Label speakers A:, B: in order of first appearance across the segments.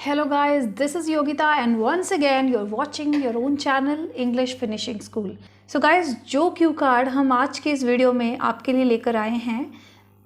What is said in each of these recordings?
A: Hello guys, this is Yogita and once again you're watching your own channel English Finishing School. So guys, जो Q card हम आज के इस video में आपके लिए लेकर आए हैं,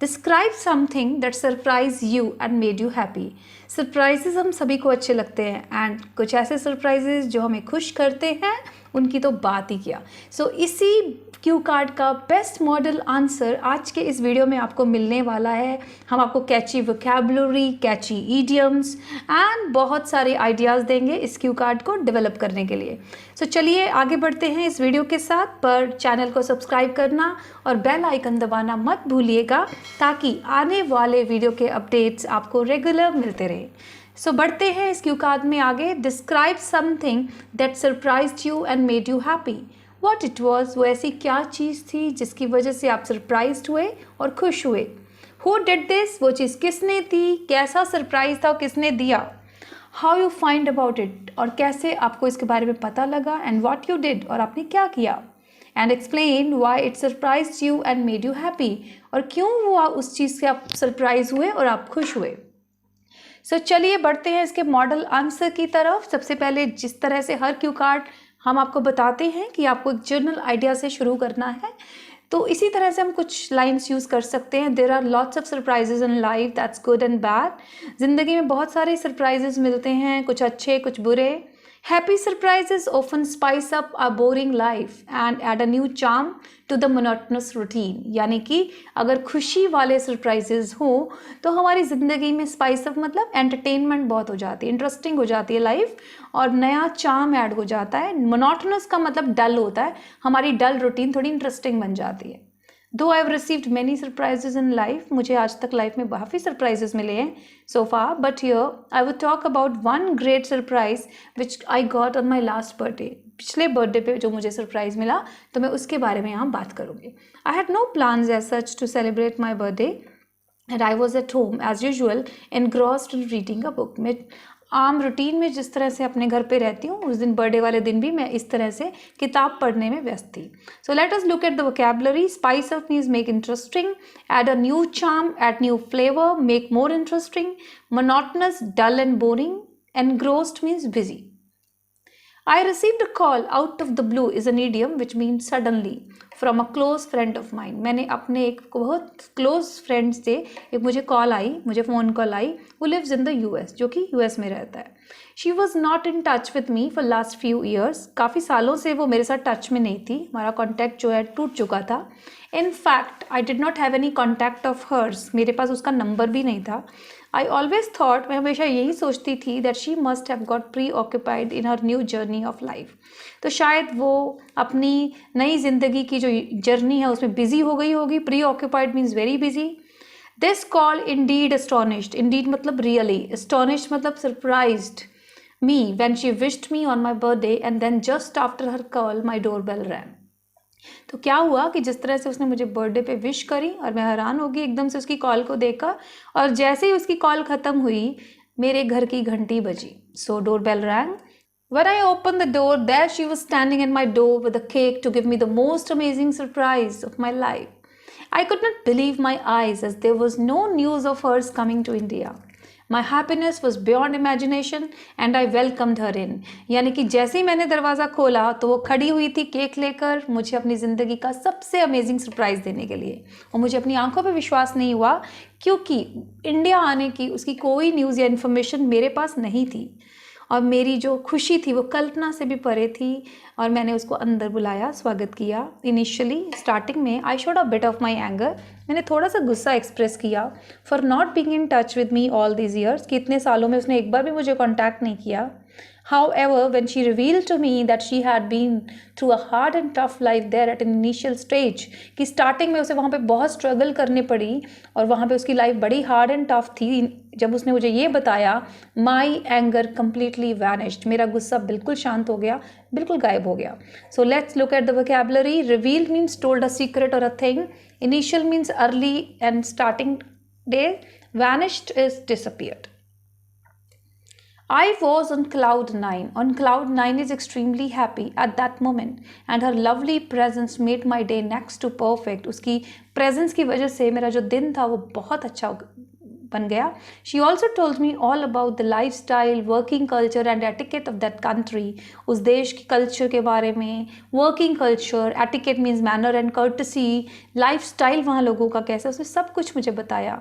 A: describe something that surprise you and made you happy. Surprises हम सभी को अच्छे लगते हैं एंड कुछ ऐसे सरप्राइजेज जो हमें खुश करते हैं उनकी तो बात ही क्या. सो इसी क्यू कार्ड का बेस्ट मॉडल आंसर आज के इस वीडियो में आपको मिलने वाला है. हम आपको कैची वोकैबुलरी, कैची ईडियम्स एंड बहुत सारे आइडियाज़ देंगे इस क्यू कार्ड को डेवलप करने के लिए. सो चलिए आगे बढ़ते हैं इस वीडियो के साथ. पर चैनल को सब्सक्राइब करना और बेल आइकन दबाना मत भूलिएगा ताकि आने वाले वीडियो के अपडेट्स आपको रेगुलर मिलते रहे. सो बढ़ते हैं इस क्यू कार्ड में आगे. Describe something that surprised you and made you happy. What it was, वो ऐसी क्या चीज़ थी जिसकी वजह से आप सरप्राइज्ड हुए और खुश हुए. हु डिड दिस, वो चीज़ किसने दी, कैसा सरप्राइज था, किसने दिया. How you find about it, और कैसे आपको इसके बारे में पता लगा. एंड व्हाट यू डिड, और आपने क्या किया. And explain why it surprised you and made you happy, और क्यों वो उस चीज़ से आप सरप्राइज हुए और आप खुश हुए. सो चलिए बढ़ते हैं इसके मॉडल आंसर की तरफ. सबसे पहले जिस तरह से हर क्यू कार्ड हम आपको बताते हैं कि आपको एक जर्नल आइडिया से शुरू करना है, तो इसी तरह से हम कुछ लाइंस यूज़ कर सकते हैं. There are lots of surprises in life, that's good and bad. ज़िंदगी में बहुत सारे सरप्राइजेज मिलते हैं, कुछ अच्छे कुछ बुरे. Happy surprises often spice up our boring life and add a new charm to the monotonous routine. यानी कि अगर खुशी वाले सरप्राइजेज हो तो हमारी ज़िंदगी में स्पाइस अप मतलब एंटरटेनमेंट बहुत हो जाती है, इंटरेस्टिंग हो जाती है लाइफ, और नया चार्म ऐड हो जाता है. मोनोटोनस का मतलब डल होता है, हमारी डल रूटीन थोड़ी इंटरेस्टिंग बन जाती है. Though I have received many surprises in life, मुझे आज तक लाइफ में काफ़ी सरप्राइजेज मिले हैं so far, but here I would talk about one great surprise which I got on my last birthday. पिछले बर्थडे पे जो मुझे सरप्राइज मिला तो मैं उसके बारे में यहाँ बात करूँगी. I had no plans as such to celebrate my birthday and I was at home as usual engrossed in reading a book. मैं आम रूटीन में जिस तरह से अपने घर पे रहती हूँ, उस दिन बर्थडे वाले दिन भी मैं इस तरह से किताब पढ़ने में व्यस्त थी. So let us look at the vocabulary. Spice up means make interesting, add a new charm, add new flavour, make more interesting. Monotonous, dull and boring. Engrossed means busy. I received a call out of the blue is an idiom which means suddenly from a close friend of mine. मैंने अपने एक बहुत close friend से एक मुझे phone call I. who lives in the US, जो कि US में रहता है. She was not in touch with me for last few years. काफ़ी सालों से वो मेरे साथ टच में नहीं थी, हमारा कॉन्टैक्ट जो है टूट चुका था. In fact, I did not have any contact of hers. मेरे पास उसका नंबर भी नहीं था. I always thought, मैं हमेशा यही सोचती थी that she must have got preoccupied in her new journey of life. तो शायद वो अपनी नई ज़िंदगी की जो जर्नी है उसमें बिजी हो गई होगी. Preoccupied means very busy. This call indeed astonished. Indeed मतलब really. Astonished मतलब surprised me when she wished me on my birthday and then just after her call my doorbell rang. तो क्या हुआ कि जिस तरह से उसने मुझे बर्थडे पे विश करी और मैं हैरान हो गई एकदम से उसकी कॉल को देखा, और जैसे ही उसकी कॉल ख़त्म हुई मेरे घर की घंटी बजी. So door bell rang. When I opened the door, there she was standing at my door with a cake to give me the most amazing surprise of my life. I could not believe my eyes as there was no news of hers coming to India. My happiness was beyond imagination and I welcomed her in. यानी कि जैसे ही मैंने दरवाज़ा खोला तो वो खड़ी हुई थी केक लेकर मुझे अपनी ज़िंदगी का सबसे अमेजिंग सरप्राइज़ देने के लिए. और मुझे अपनी आंखों पे विश्वास नहीं हुआ क्योंकि इंडिया आने की उसकी कोई न्यूज़ या इन्फॉर्मेशन मेरे पास नहीं थी, और मेरी जो खुशी थी वो कल्पना से भी परे थी. और मैंने उसको अंदर बुलाया, स्वागत किया. इनिशियली स्टार्टिंग में I showed a bit of my anger, मैंने थोड़ा सा गुस्सा एक्सप्रेस किया for not being in touch with me all these years, कि इतने सालों में उसने एक बार भी मुझे कॉन्टैक्ट नहीं किया. However, when she revealed to me that she had been through a hard and tough life there at an initial stage, कि स्टार्टिंग में उसे वहाँ पे बहुत स्ट्रगल करनी पड़ी और वहाँ पे उसकी लाइफ बड़ी हार्ड एंड टफ थी, जब उसने मुझे ये बताया my anger completely vanished. मेरा गुस्सा बिल्कुल शांत हो गया, बिल्कुल गायब हो गया. So let's look at the vocabulary. Revealed means told a secret or a thing. Initial means early and starting day. Vanished is disappeared. I was on cloud 9. On cloud 9 is extremely happy at that moment and her lovely presence made my day next to perfect. उसकी presence की वजह से मेरा जो दिन था वो बहुत अच्छा बन गया. She also told me all about the lifestyle, working culture and etiquette of that country. उस देश की कल्चर के बारे में, working culture, etiquette means manner and courtesy, lifestyle वहाँ लोगों का कैसा, उसने सब कुछ मुझे बताया.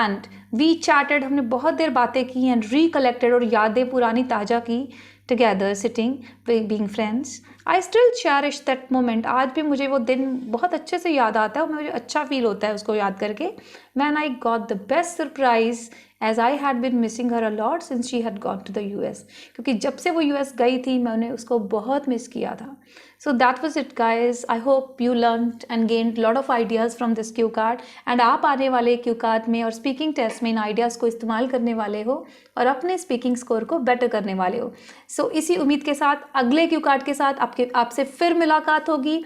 A: And we chatted, हमने बहुत देर बातें की and recollected और यादें पुरानी ताज़ा की together sitting being friends. I still cherish that moment. आज भी मुझे वो दिन बहुत अच्छे से याद आता है और मुझे अच्छा फील होता है उसको याद करके. When I got the best surprise as I had been missing her a lot since she had gone to the US. क्योंकि जब से वो US गई थी मैंने उसको बहुत मिस किया था. So that was it guys. I hope you learned and gained lot of ideas from this cue card. And आप आने वाले cue card में और speaking test में इन ideas को इस्तेमाल करने वाले हो और अपने speaking score को better करने वाले हो. So इसी उम्मीद के साथ अगले cue card के साथ आपसे फिर मुलाकात होगी.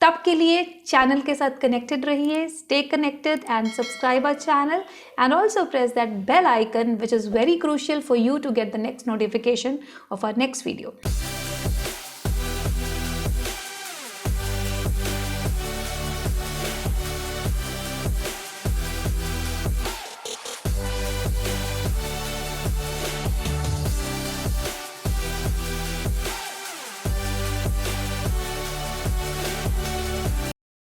A: तब के लिए चैनल के साथ कनेक्टेड रहिए. Stay connected and subscribe our channel and also press that bell icon which is very crucial for you to get the next notification of our next video.